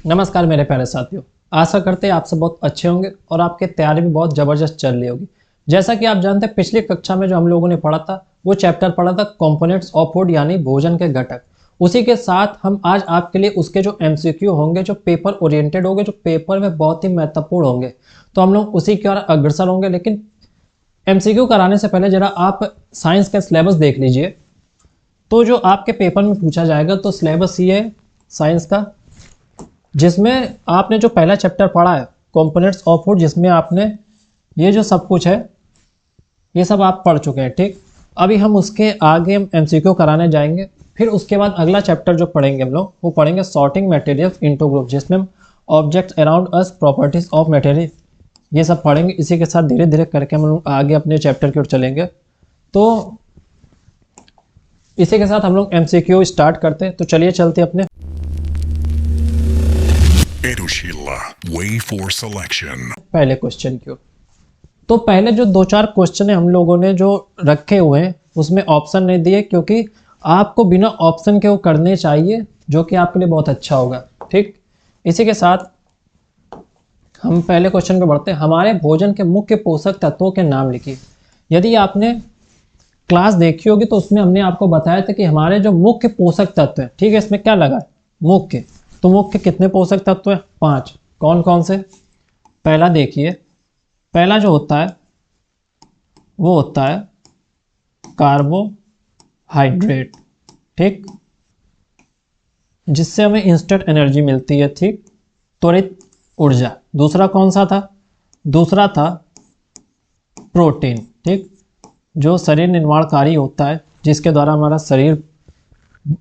नमस्कार मेरे प्यारे साथियों, आशा करते हैं आप सब बहुत अच्छे होंगे और आपकी तैयारी भी बहुत ज़बरदस्त चल रही होगी। जैसा कि आप जानते हैं, पिछली कक्षा में जो हम लोगों ने पढ़ा था वो चैप्टर पढ़ा था कंपोनेंट्स ऑफ फूड यानी भोजन के घटक। उसी के साथ हम आज आपके लिए उसके जो एमसीक्यू होंगे, जो पेपर ओरिएंटेड होंगे, जो पेपर में बहुत ही महत्वपूर्ण होंगे, तो हम लोग उसी की ओर अग्रसर होंगे। लेकिन एमसीक्यू कराने से पहले जरा आप साइंस का सिलेबस देख लीजिए। तो जो आपके पेपर में पूछा जाएगा तो सिलेबस ये है साइंस का, जिसमें आपने जो पहला चैप्टर पढ़ा है कंपोनेंट्स ऑफ फूड, जिसमें आपने ये जो सब कुछ है ये सब आप पढ़ चुके हैं। ठीक, अभी हम उसके आगे हम एमसीक्यू कराने जाएंगे। फिर उसके बाद अगला चैप्टर जो पढ़ेंगे हम लोग वो पढ़ेंगे सॉर्टिंग मटेरियल्स इनटू ग्रुप, जिसमें हम objects around us, properties of material, ये सब पढ़ेंगे। इसी के साथ धीरे धीरे करके हम लोग आगे अपने चैप्टर की ओर चलेंगे। तो इसी के साथ हम लोग एमसीक्यू स्टार्ट करते हैं। तो चलिए चलते अपने Edushila, way for selection. पहले क्वेश्चन की ओर। तो पहले जो दो चार क्वेश्चन है हम लोगों ने जो रखे हुए हैं उसमें ऑप्शन नहीं दिए, क्योंकि आपको बिना ऑप्शन के वो करने चाहिए, जो कि आपके लिए बहुत अच्छा होगा। ठीक, इसी के साथ हम पहले क्वेश्चन पे बढ़ते हैं। हमारे भोजन के मुख्य पोषक तत्वों के नाम लिखिए। यदि आपने क्लास देखी होगी तो उसमें हमने आपको बताया था कि हमारे जो मुख्य पोषक तत्व है, ठीक है, इसमें क्या लगा है मुख्य, तो मुख्य कितने पोषक तत्व है? 5। कौन कौन से? पहला देखिए, पहला जो होता है वो होता है कार्बोहाइड्रेट, ठीक, जिससे हमें इंस्टेंट एनर्जी मिलती है, ठीक, त्वरित ऊर्जा। दूसरा कौन सा था? दूसरा था प्रोटीन, ठीक, जो शरीर निर्माणकारी होता है, जिसके द्वारा हमारा शरीर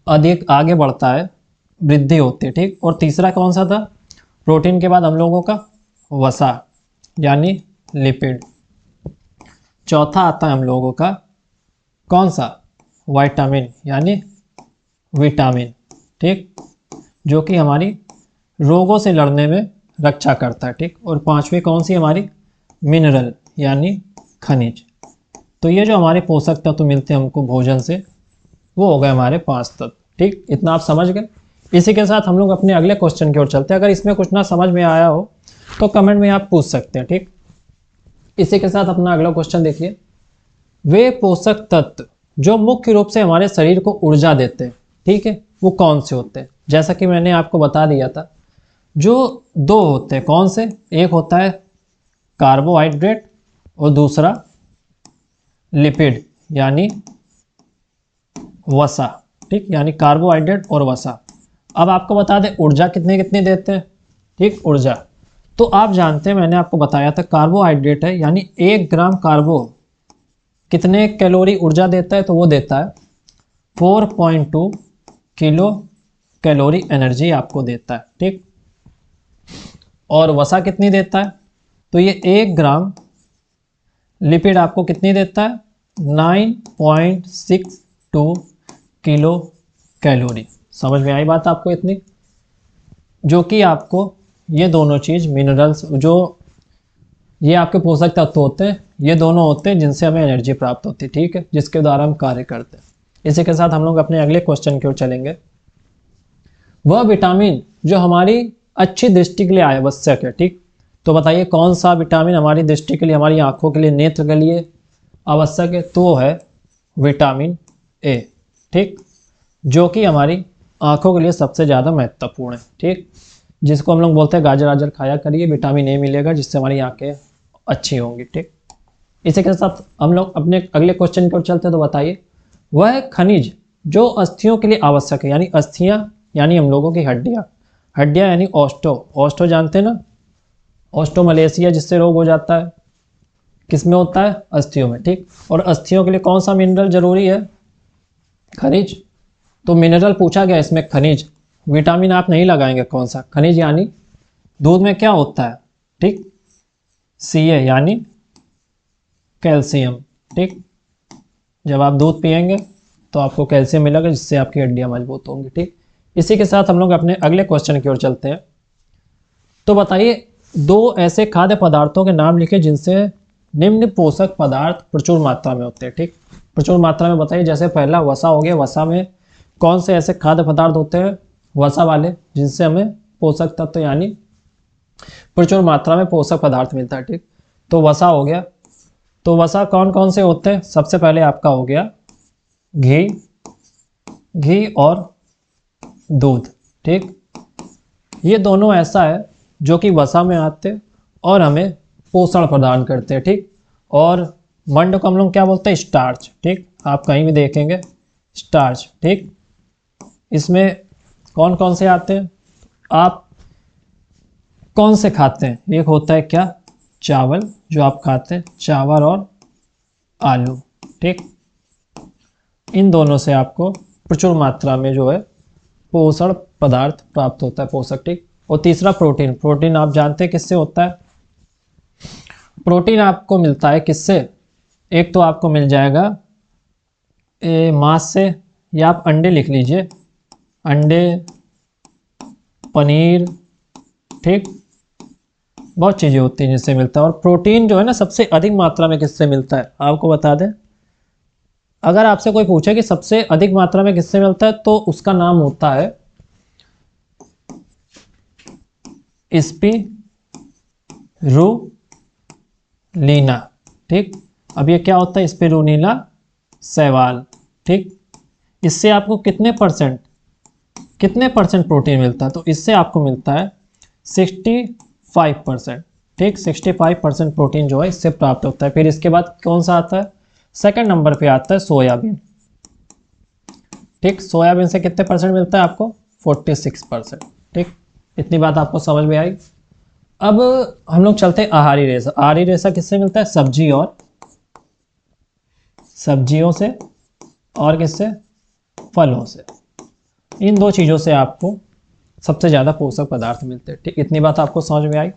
अधिक आगे बढ़ता है, वृद्धि होती है, ठीक। और तीसरा कौन सा था? प्रोटीन के बाद हम लोगों का वसा यानी लिपिड। चौथा आता है हम लोगों का कौन सा? विटामिन यानी विटामिन, ठीक, जो कि हमारी रोगों से लड़ने में रक्षा करता है, ठीक। और पांचवी कौन सी? हमारी मिनरल यानी खनिज। तो ये जो हमारे पोषक तत्व मिलते हैं हमको भोजन से, वो हो गए हमारे 5 तत्व, ठीक। इतना आप समझ गए। इसी के साथ हम लोग अपने अगले क्वेश्चन की ओर चलते हैं। अगर इसमें कुछ ना समझ में आया हो तो कमेंट में आप पूछ सकते हैं, ठीक। इसी के साथ अपना अगला क्वेश्चन देखिए। वे पोषक तत्व जो मुख्य रूप से हमारे शरीर को ऊर्जा देते हैं, ठीक है, वो कौन से होते हैं? जैसा कि मैंने आपको बता दिया था, जो दो होते हैं। कौन से? एक होता है कार्बोहाइड्रेट और दूसरा लिपिड यानी वसा, ठीक, यानी कार्बोहाइड्रेट और वसा। अब आपको बता दें ऊर्जा कितने कितने देते हैं, ठीक, ऊर्जा। तो आप जानते हैं, मैंने आपको बताया था कार्बोहाइड्रेट है, यानी 1 ग्राम कार्बो कितने कैलोरी ऊर्जा देता है? तो वो देता है 4.2 किलो कैलोरी एनर्जी आपको देता है, ठीक। और वसा कितनी देता है? तो ये 1 ग्राम लिपिड आपको कितनी देता है? 9.62 किलो कैलोरी। समझ में आई बात आपको इतनी? जो कि आपको ये दोनों चीज़ मिनरल्स, जो ये आपके पोषक तत्व होते हैं, ये दोनों होते हैं जिनसे हमें एनर्जी प्राप्त होती है, ठीक है, जिसके द्वारा हम कार्य करते हैं। इसी के साथ हम लोग अपने अगले क्वेश्चन की ओर चलेंगे। वह विटामिन जो हमारी अच्छी दृष्टि के लिए आवश्यक है, ठीक, तो बताइए कौन सा विटामिन हमारी दृष्टि के लिए, हमारी आंखों के लिए, नेत्र के लिए आवश्यक है? तो वो है विटामिन ए, ठीक, जो कि हमारी आंखों के लिए सबसे ज़्यादा महत्वपूर्ण है, ठीक, जिसको हम लोग बोलते हैं गाजर गाजर खाया करिए, विटामिन ए मिलेगा, जिससे हमारी आंखें अच्छी होंगी, ठीक। इसी के साथ हम लोग अपने अगले क्वेश्चन की ओर चलते हैं। तो बताइए वह खनिज जो अस्थियों के लिए आवश्यक है, यानी अस्थियाँ यानी हम लोगों की हड्डियाँ, हड्डियाँ यानी ऑस्टो जानते हैं ना, ऑस्टोमलेशिया जिससे रोग हो जाता है, किस में होता है? अस्थियों में, ठीक। और अस्थियों के लिए कौन सा मिनरल जरूरी है? खनिज। तो मिनरल पूछा गया, इसमें खनिज। विटामिन आप नहीं लगाएंगे, कौन सा? खनिज। यानी दूध में क्या होता है, ठीक, Ca यानी कैल्शियम, ठीक। जब आप दूध पिएंगे तो आपको कैल्शियम मिलेगा, जिससे आपकी हड्डियां मजबूत होंगी, ठीक। इसी के साथ हम लोग अपने अगले क्वेश्चन की ओर चलते हैं। तो बताइए 2 ऐसे खाद्य पदार्थों के नाम लिखे जिनसे निम्न पोषक पदार्थ प्रचुर मात्रा में होते हैं, ठीक। प्रचुर मात्रा में बताइए। जैसे पहला वसा हो गया, वसा में कौन से ऐसे खाद्य पदार्थ होते हैं वसा वाले जिनसे हमें पोषक तत्व यानी प्रचुर मात्रा में पोषक पदार्थ मिलता है। ठीक, तो वसा हो गया। तो वसा कौन कौन से होते हैं? सबसे पहले आपका हो गया घी और दूध। ठीक, ये दोनों ऐसा है जो कि वसा में आते हैं और हमें पोषण प्रदान करते हैं। ठीक, और मंड को हम लोग क्या बोलते हैं? स्टार्च। ठीक, आप कहीं भी देखेंगे स्टार्च। ठीक, इसमें कौन कौन से आते हैं? आप कौन से खाते हैं? एक होता है क्या? चावल, जो आप खाते हैं, चावल और आलू। ठीक, इन दोनों से आपको प्रचुर मात्रा में जो है पोषण पदार्थ प्राप्त होता है, पोषक। ठीक, और तीसरा प्रोटीन। प्रोटीन आप जानते हैं किससे होता है? प्रोटीन आपको मिलता है किससे? एक तो आपको मिल जाएगा मांस से, या आप अंडे लिख लीजिए, अंडे, पनीर। ठीक, बहुत चीज़ें होती हैं जिससे मिलता है। और प्रोटीन जो है ना सबसे अधिक मात्रा में किससे मिलता है? आपको बता दें, अगर आपसे कोई पूछे कि सबसे अधिक मात्रा में किससे मिलता है, तो उसका नाम होता है स्पिरुलिना। ठीक, अब ये क्या होता है? स्पिरुलिना शैवाल। ठीक, इससे आपको कितने परसेंट प्रोटीन मिलता है? तो इससे आपको मिलता है 65%। ठीक, 65% प्रोटीन जो है इससे प्राप्त होता है। फिर इसके बाद कौन सा आता है? सेकंड नंबर पे आता है सोयाबीन। ठीक, सोयाबीन से कितने परसेंट मिलता है आपको? 46%। ठीक, इतनी बात आपको समझ में आई। अब हम लोग चलते हैं आहारी रेशा। आहारी रेशा किससे मिलता है? सब्जियों से और किससे? फलों से। इन दो चीज़ों से आपको सबसे ज़्यादा पोषक पदार्थ मिलते हैं। ठीक, इतनी बात आपको समझ में आई।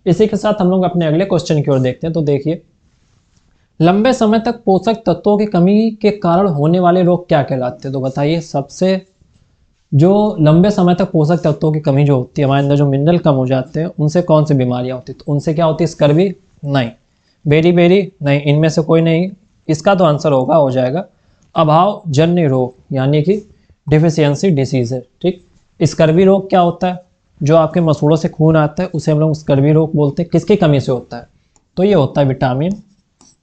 इसी के साथ हम लोग अपने अगले क्वेश्चन की ओर देखते हैं। तो देखिए, लंबे समय तक पोषक तत्वों की कमी के कारण होने वाले रोग क्या कहलाते हैं? तो बताइए, सबसे जो लंबे समय तक पोषक तत्वों की कमी जो होती है, हमारे अंदर जो मिनरल कम हो जाते हैं, उनसे कौन सी बीमारियां होती है? तो उनसे क्या होती है? स्कर्वी? नहीं। बेरी नहीं, इनमें से कोई नहीं। इसका तो आंसर हो जाएगा अभाव जन्य रोग, यानी कि डिफिशियंसी डिसीज है। ठीक, स्कर्वी रोग क्या होता है? जो आपके मसूड़ों से खून आता है उसे हम लोग स्कर्वी रोग बोलते हैं। किसकी कमी से होता है? तो ये होता है विटामिन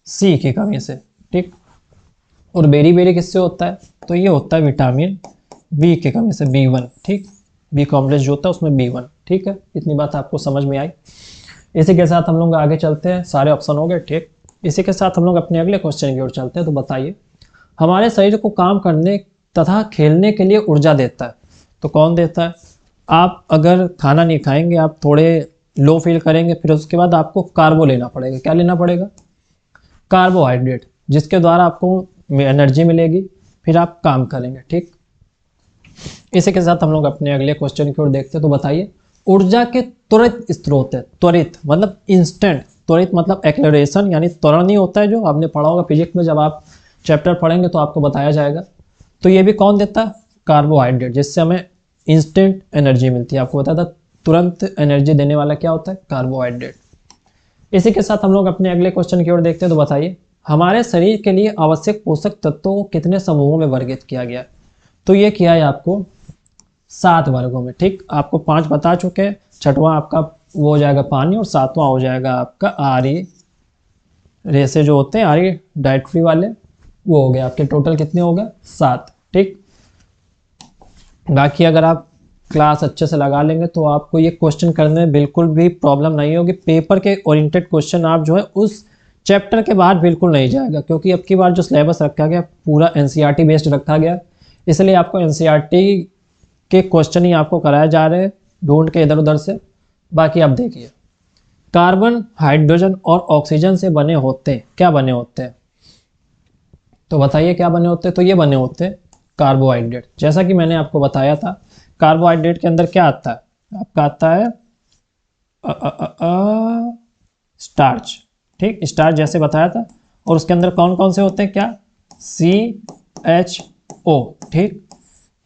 सी की कमी से। ठीक, और बेरी किससे होता है? तो ये होता है विटामिन बी की कमी से, B1। ठीक, बी कॉम्प्लेक्स जो होता है उसमें B1। ठीक है, इतनी बात आपको समझ में आई। इसी के साथ हम लोग आगे चलते हैं। सारे ऑप्शन हो गए। ठीक, इसी के साथ हम लोग अपने अगले क्वेश्चन की ओर चलते हैं। तो बताइए, हमारे शरीर को काम करने तथा खेलने के लिए ऊर्जा देता है, तो कौन देता है? आप अगर खाना नहीं खाएंगे, आप थोड़े लो फील करेंगे, फिर उसके बाद आपको कार्बो लेना पड़ेगा। क्या लेना पड़ेगा? कार्बोहाइड्रेट, जिसके द्वारा आपको एनर्जी मिलेगी, फिर आप काम करेंगे। ठीक, इसी के साथ हम लोग अपने अगले क्वेश्चन की ओर देखते हैं। तो बताइए, ऊर्जा के त्वरित स्रोत है। त्वरित मतलब इंस्टेंट, त्वरित मतलब एक्लेरेशन, यानी त्वरण नहीं होता है, जो आपने पढ़ा होगा फिजिक्स में, जब आप चैप्टर पढ़ेंगे तो आपको बताया जाएगा। तो ये भी कौन देता है? कार्बोहाइड्रेट, जिससे हमें इंस्टेंट एनर्जी मिलती है। आपको बताया था तुरंत एनर्जी देने वाला क्या होता है? कार्बोहाइड्रेट। इसी के साथ हम लोग अपने अगले क्वेश्चन की ओर देखते हैं। तो बताइए, हमारे शरीर के लिए आवश्यक पोषक तत्वों को कितने समूहों में वर्गीकृत किया गया? तो ये किया है आपको 7 वर्गों में। ठीक, आपको 5 बता चुके हैं। छठवां आपका वो हो जाएगा पानी, और 7वां हो जाएगा आपका आहारी रेशे जो होते हैं, आहारी डाइटरी वाले, वो हो गया। आपके टोटल कितने हो गए? 7। ठीक, बाकी अगर आप क्लास अच्छे से लगा लेंगे तो आपको ये क्वेश्चन करने में बिल्कुल भी प्रॉब्लम नहीं होगी। पेपर के ओरिएंटेड क्वेश्चन आप जो है उस चैप्टर के बाहर बिल्कुल नहीं जाएगा, क्योंकि अब की बार जो सिलेबस रखा गया पूरा एनसीईआरटी बेस्ड रखा गया, इसलिए आपको एनसीईआरटी के क्वेश्चन ही आपको कराए जा रहे हैं ढूंढ के इधर उधर से। बाकी आप देखिए, कार्बन, हाइड्रोजन और ऑक्सीजन से बने होते हैं। क्या बने होते हैं? तो बताइए क्या बने होते हैं? तो ये बने होते हैं कार्बोहाइड्रेट। जैसा कि मैंने आपको बताया था, कार्बोहाइड्रेट के अंदर क्या आता है? आपका आता है स्टार्च। ठीक, स्टार्च जैसे बताया था। और उसके अंदर कौन कौन से होते हैं? क्या? CHO। ठीक,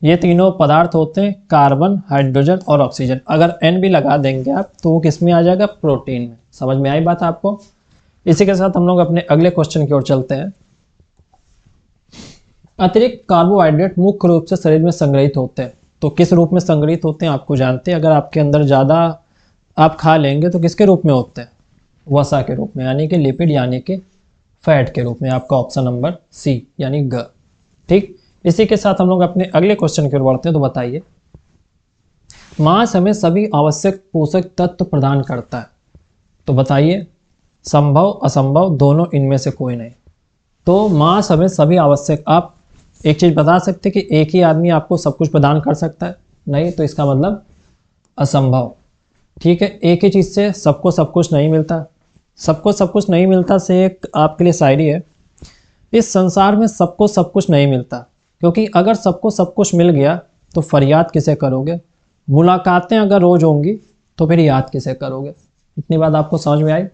ये तीनों पदार्थ होते हैं, कार्बन, हाइड्रोजन और ऑक्सीजन। अगर N भी लगा देंगे आप तो वो किस में आ जाएगा? प्रोटीन में। समझ में आई बात आपको? इसी के साथ हम लोग अपने अगले क्वेश्चन की ओर चलते हैं। अतिरिक्त कार्बोहाइड्रेट मुख्य रूप से शरीर में संग्रहित होते हैं। तो किस रूप में संग्रहित होते हैं आपको जानते हैं। अगर आपके अंदर ज़्यादा आप खा लेंगे तो किसके रूप में होते हैं, वसा के रूप में, यानी कि लिपिड यानी कि फैट के रूप में। आपका ऑप्शन नंबर सी यानी ग। ठीक, इसी के साथ हम लोग अपने अगले क्वेश्चन की ओर बढ़ते हैं। तो बताइए, मांस हमें सभी आवश्यक पोषक तत्व प्रदान करता है। तो बताइए, संभव असंभव दोनों, इनमें से कोई नहीं। तो मांस हमें सभी आवश्यक, आप एक चीज़ बता सकते कि एक ही आदमी आपको सब कुछ प्रदान कर सकता है, नहीं, तो इसका मतलब असंभव। ठीक है, एक ही चीज़ से सबको सब कुछ नहीं मिलता। सबको सब कुछ नहीं मिलता से एक आपके लिए शायरी है, इस संसार में सबको सब कुछ नहीं मिलता, क्योंकि अगर सबको सब कुछ मिल गया तो फरियाद किसे करोगे, मुलाकातें अगर रोज होंगी तो फिर याद किसे करोगे। इतनी बात आपको समझ में आई।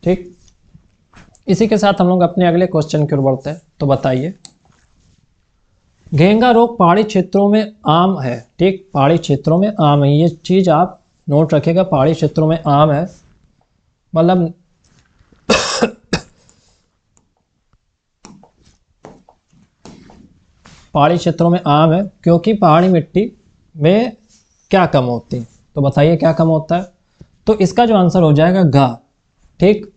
ठीक, इसी के साथ हम लोग अपने अगले क्वेश्चन की ओर बढ़ते हैं। तो बताइए, घेंगा रोग पहाड़ी क्षेत्रों में आम है। ठीक, पहाड़ी क्षेत्रों में आम है, ये चीज़ आप नोट रखिएगा, पहाड़ी क्षेत्रों में आम है, मतलब पहाड़ी क्षेत्रों में आम है क्योंकि पहाड़ी मिट्टी में क्या कम होती है। तो बताइए क्या कम होता है। तो इसका जो आंसर हो जाएगा घा। ठीक,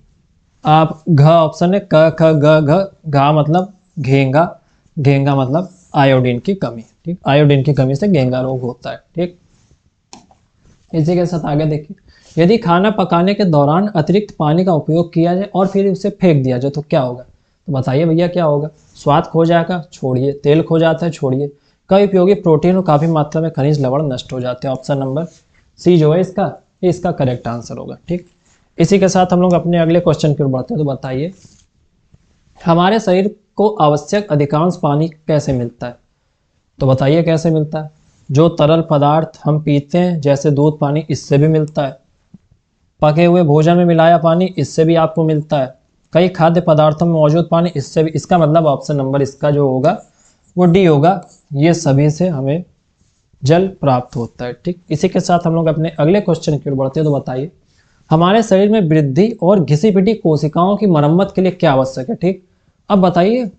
आप घ ऑप्शन है, क ख ग घ, घा मतलब घेंगा, घेंगा मतलब आयोडीन की कमी। ठीक, आयोडीन की कमी से घेंगा रोग होता है। ठीक, इसी के साथ आगे देखिए, यदि खाना पकाने के दौरान अतिरिक्त पानी का उपयोग किया जाए और फिर उसे फेंक दिया जाए तो क्या होगा। तो बताइए भैया क्या होगा। स्वाद खो जाएगा, छोड़िए। तेल खो जाता है, छोड़िए। कई उपयोगी प्रोटीन और काफ़ी मात्रा में खनिज लवण नष्ट हो जाते हैं। ऑप्शन नंबर सी जो है इसका करेक्ट आंसर होगा। ठीक, इसी के साथ हम लोग अपने अगले क्वेश्चन की ओर बढ़ते हैं। तो बताइए, हमारे शरीर को आवश्यक अधिकांश पानी कैसे मिलता है। तो बताइए कैसे मिलता है। जो तरल पदार्थ हम पीते हैं जैसे दूध, पानी, इससे भी मिलता है। पके हुए भोजन में मिलाया पानी, इससे भी आपको मिलता है। कई खाद्य पदार्थों में मौजूद पानी, इससे भी। इसका मतलब ऑप्शन नंबर इसका जो होगा वो डी होगा। ये सभी से हमें जल प्राप्त होता है। ठीक, इसी के साथ हम लोग अपने अगले क्वेश्चन की ओर बढ़ते हैं। तो बताइए, हमारे शरीर में वृद्धि और घिसी पिटी कोशिकाओं की मरम्मत के लिए क्या आवश्यक है। ठीक, अब बताइए,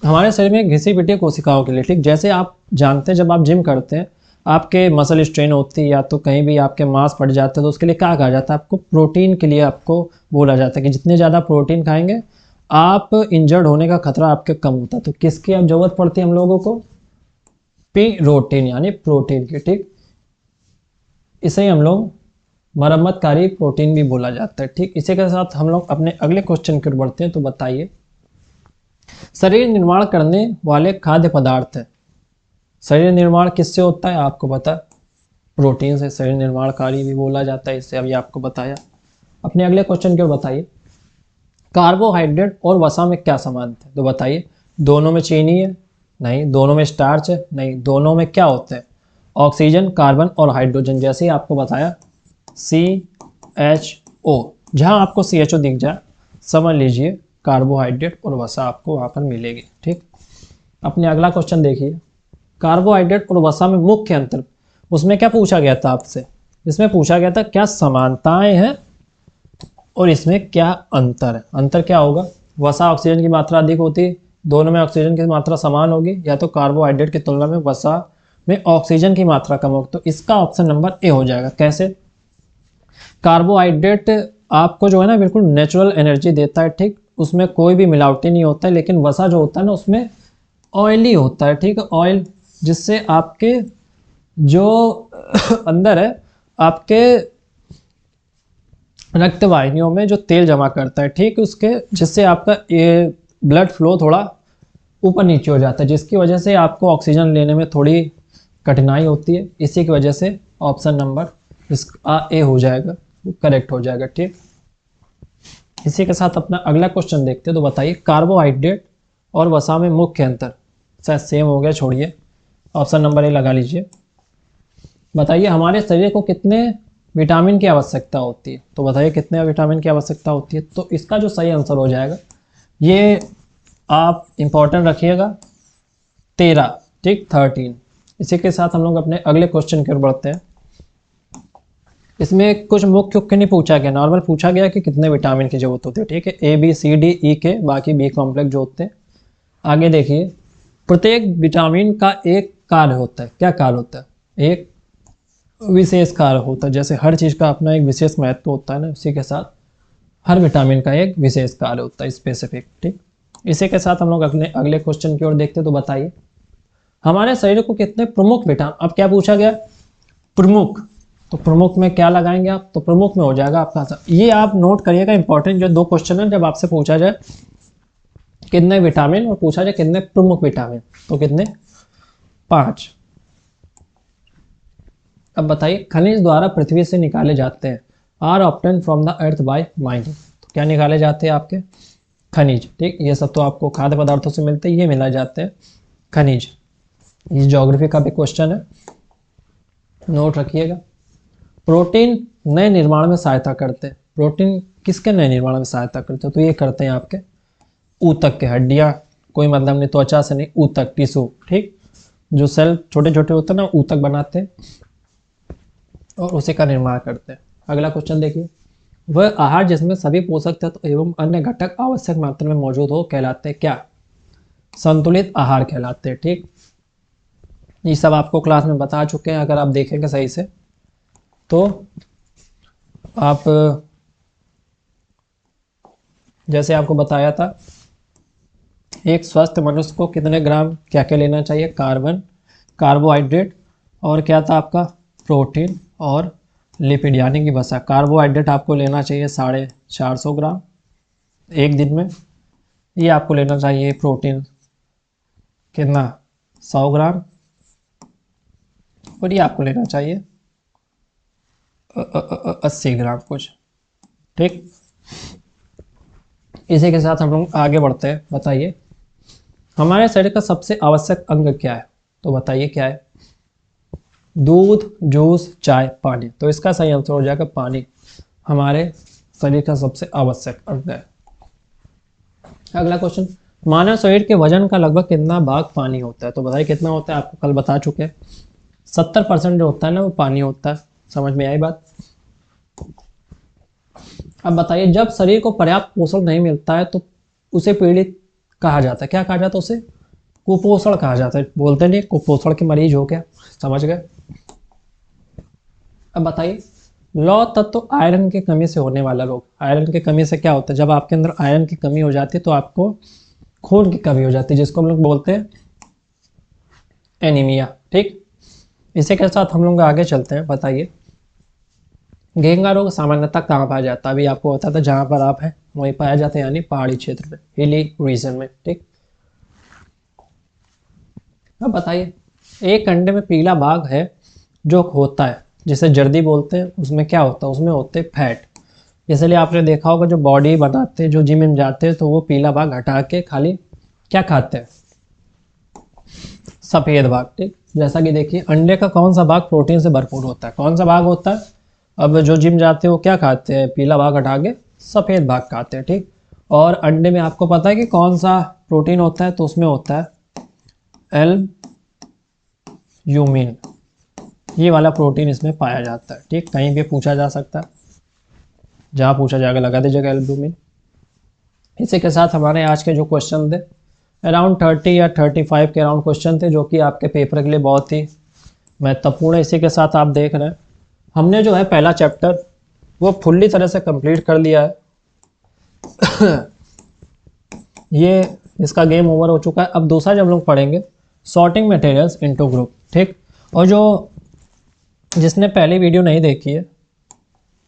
हमारे शरीर में घिसी पिटी कोशिकाओं के लिए, ठीक, जैसे आप जानते हैं जब आप जिम करते हैं आपके मसल स्ट्रेन होती है या तो कहीं भी आपके मांस फट जाते हैं, तो उसके लिए क्या कहा जाता है, आपको प्रोटीन के लिए आपको बोला जाता है कि जितने ज़्यादा प्रोटीन खाएंगे आप इंजर्ड होने का खतरा आपके कम होता है। तो किसकी अब जरूरत पड़ती है हम लोगों को, प्रोटीन यानी प्रोटीन की। ठीक, इसे ही हम लोग मरम्मतकारी प्रोटीन भी बोला जाता है। ठीक, इसी के साथ हम लोग अपने अगले क्वेश्चन की ओर बढ़ते हैं। तो बताइए, शरीर निर्माण करने वाले खाद्य पदार्थ है। शरीर निर्माण किससे होता है आपको पता, प्रोटीन से शरीर निर्माणकारी भी बोला जाता है, इससे अभी आपको बताया। अपने अगले क्वेश्चन की ओर बताइए, कार्बोहाइड्रेट और वसा में क्या समानता है। तो बताइए, दोनों में चीनी है, नहीं। दोनों में स्टार्च है, नहीं। दोनों में क्या होता है, ऑक्सीजन, कार्बन और हाइड्रोजन। जैसे ही आपको बताया CHO, जहाँ आपको CHO दिख जाए समझ लीजिए कार्बोहाइड्रेट और वसा आपको वहाँ पर मिलेगी। ठीक, अपने अगला क्वेश्चन देखिए, कार्बोहाइड्रेट और वसा में मुख्य अंतर। उसमें क्या पूछा गया था आपसे, इसमें पूछा गया था क्या समानताएं हैं और इसमें क्या अंतर है। अंतर क्या होगा, वसा ऑक्सीजन की मात्रा अधिक होती है, दोनों में ऑक्सीजन की मात्रा समान होगी, या तो कार्बोहाइड्रेट की तुलना में वसा में ऑक्सीजन की मात्रा कम होगी। तो इसका ऑप्शन नंबर ए हो जाएगा। कैसे, कार्बोहाइड्रेट आपको जो है ना बिल्कुल नेचुरल एनर्जी देता है। ठीक, उसमें कोई भी मिलावटी नहीं होता है, लेकिन वसा जो होता है ना उसमें ऑयली होता है। ठीक है, ऑयल, जिससे आपके जो अंदर है आपके रक्त वाहिनियों में जो तेल जमा करता है, ठीक, उसके जिससे आपका ये ब्लड फ्लो थोड़ा ऊपर नीचे हो जाता है, जिसकी वजह से आपको ऑक्सीजन लेने में थोड़ी कठिनाई होती है। इसी की वजह से ऑप्शन नंबर इसका ए हो जाएगा, वो करेक्ट हो जाएगा। ठीक, इसी के साथ अपना अगला क्वेश्चन देखते हैं। तो बताइए, कार्बोहाइड्रेट और वसा में मुख्य अंतर। शायद सेम हो गया, छोड़िए, ऑप्शन नंबर ए लगा लीजिए। बताइए, हमारे शरीर को कितने विटामिन की आवश्यकता होती है। तो बताइए कितने विटामिन की आवश्यकता होती है। तो इसका जो सही आंसर हो जाएगा, ये आप इंपॉर्टेंट रखिएगा, 13। ठीक, 13। इसी के साथ हम लोग अपने अगले क्वेश्चन की ओर बढ़ते हैं। इसमें कुछ मुख्य नहीं पूछा गया, नॉर्मल पूछा गया कि कितने विटामिन की जरूरत होती है। ठीक है, A B C D E के, बाकी B कॉम्प्लेक्स जो होते हैं। आगे देखिए, प्रत्येक विटामिन का एक कार्य होता है। क्या कार्य होता है? एक विशेष कार्य होता है। जैसे हर चीज़ का अपना एक विशेष महत्व होता है ना, उसी के साथ हर विटामिन का एक विशेष कार्य होता है, स्पेसिफिक। ठीक, इसी के साथ हम लोग अगले क्वेश्चन की ओर देखते हैं। तो बताइए हमारे शरीर को कितने प्रमुख विटामिन, अब क्या पूछा गया? प्रमुख। तो प्रमुख में क्या लगाएंगे आप? तो प्रमुख में हो जाएगा आपका आंसर। ये आप नोट करिएगा, इंपॉर्टेंट जो 2 क्वेश्चन है, जब आपसे पूछा जाए कितने विटामिन और पूछा जाए कितने प्रमुख विटामिन, तो कितने? 5। अब बताइए खनिज द्वारा पृथ्वी से निकाले जाते हैं, or obtain from the earth by mining. तो क्या निकाले जाते हैं आपके? खनिज। ठीक, ये सब तो आपको खाद्य पदार्थों से मिलते हैं, ये मिलाए जाते हैं खनिज। ये ज्योग्राफी का भी क्वेश्चन है, नोट रखिएगा। प्रोटीन नए निर्माण में सहायता करते हैं। प्रोटीन किसके नए निर्माण में सहायता करते हैं? तो ये करते हैं आपके ऊतक के, हड्डियाँ कोई मतलब नहीं, त्वचा से नहीं, ऊतक, टिश्यू। ठीक, जो सेल छोटे छोटे होते हैं ना, ऊतक बनाते हैं और उसी का निर्माण करते हैं। अगला क्वेश्चन देखिए, वह आहार जिसमें सभी पोषक तत्व एवं अन्य घटक आवश्यक मात्रा में मौजूद हो कहलाते हैं क्या? संतुलित आहार कहलाते हैं। ठीक, ये सब आपको क्लास में बता चुके हैं, अगर आप देखेंगे सही से तो आप, जैसे आपको बताया था, एक स्वस्थ मनुष्य को कितने ग्राम क्या क्या लेना चाहिए? कार्बन, कार्बोहाइड्रेट और क्या था आपका? प्रोटीन और लिपिड यानी कि वसा। कार्बोहाइड्रेट आपको लेना चाहिए 450 ग्राम एक दिन में। ये आपको लेना चाहिए प्रोटीन कितना? 100 ग्राम। और ये आपको लेना चाहिए 80 ग्राम कुछ। ठीक, इसी के साथ हम लोग आगे बढ़ते हैं। बताइए हमारे शरीर का सबसे आवश्यक अंग क्या है? तो बताइए क्या है? दूध, जूस, चाय, पानी। तो इसका सही आंसर हो जाएगा पानी, हमारे शरीर का सबसे आवश्यक अंग है। अगला क्वेश्चन, मानव शरीर के वजन का लगभग कितना भाग पानी होता है? तो बताइए कितना होता है? आपको कल बता चुके हैं 70% जो होता है ना, वो पानी होता है। समझ में आई बात? अब बताइए जब शरीर को पर्याप्त पोषण नहीं मिलता है तो उसे पीड़ित कहा जाता है। क्या कहा जाता है उसे? कुपोषण कहा जाता है। बोलते नहीं कुपोषण के मरीज हो गया। समझ गए? अब बताइए लौह तत्व आयरन की कमी से होने वाला रोग। आयरन की कमी से क्या होता है? जब आपके अंदर आयरन की कमी हो जाती है तो आपको खून की कमी हो जाती है, जिसको हम लोग बोलते हैं एनीमिया। ठीक, इसी के साथ हम लोग आगे चलते हैं। बताइए घेंगा रोग सामान्यतः कहाँ पाया जाता है? अभी आपको बता था जहाँ पर आप हैं वहीं पाया जाता है, यानी पहाड़ी क्षेत्र में, हिली रीजन में। ठीक, अब बताइए एक अंडे में पीला भाग है जो होता है, जिसे जर्दी बोलते हैं, उसमें क्या होता है? उसमें होते हैं फैट। इसलिए आपने देखा होगा जो बॉडी बनाते हैं, जो जिम में जाते हैं, तो वो पीला भाग हटा के खाली क्या खाते हैं? सफ़ेद भाग। ठीक, जैसा कि देखिए अंडे का कौन सा भाग प्रोटीन से भरपूर होता है? कौन सा भाग होता है? अब जो जिम जाते हैं वो क्या खाते हैं? पीला भाग हटा के सफ़ेद भाग खाते हैं। ठीक, और अंडे में आपको पता है कि कौन सा प्रोटीन होता है? तो उसमें होता है एल्ब्यूमिन। ये वाला प्रोटीन इसमें पाया जाता है। ठीक, कहीं भी पूछा जा सकता है, जहाँ पूछा जाएगा लगा दीजिएगा एल्ब्यूमिन। इसी के साथ हमारे आज के जो क्वेश्चन थे अराउंड 30 या 35 के अराउंड क्वेश्चन थे, जो कि आपके पेपर के लिए बहुत ही महत्वपूर्ण है। इसी के साथ आप देख रहे हैं हमने जो है पहला चैप्टर वो फुल्ली तरह से कंप्लीट कर लिया है। ये इसका गेम ओवर हो चुका है। अब दूसरा जब लोग पढ़ेंगे सॉर्टिंग मटेरियल्स इनटू ग्रुप। ठीक, और जो जिसने पहली वीडियो नहीं देखी है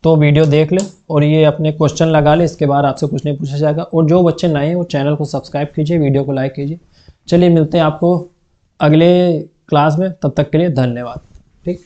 तो वीडियो देख ले और ये अपने क्वेश्चन लगा ले, इसके बाद आपसे कुछ नहीं पूछा जाएगा। और जो बच्चे नए हैं वो चैनल को सब्सक्राइब कीजिए, वीडियो को लाइक कीजिए। चलिए मिलते हैं आपको अगले क्लास में, तब तक के लिए धन्यवाद। ठीक।